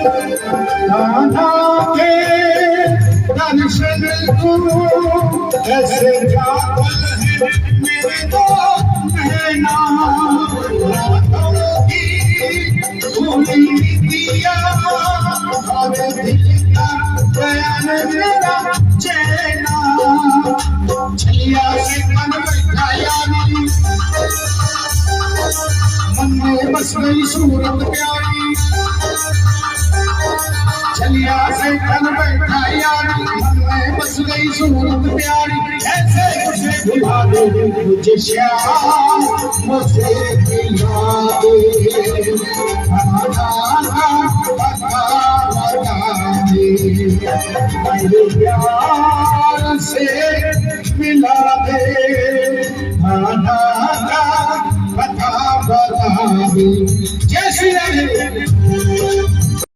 राधा के दर्शन को ऐसे जागल है मेरे दो नैना रातों की भूली दिया और दिल का बयान मेरा चैना छलिया से मन बैठाया मन में बस गई सूरत प्यारी छलिया से मन बैठाया मन में बस गई सूरत प्यारी ऐसे मुझे भुला दे मुझे श्याम मुझे भुला दे मेरे प्यार से मिला दे बता बता दे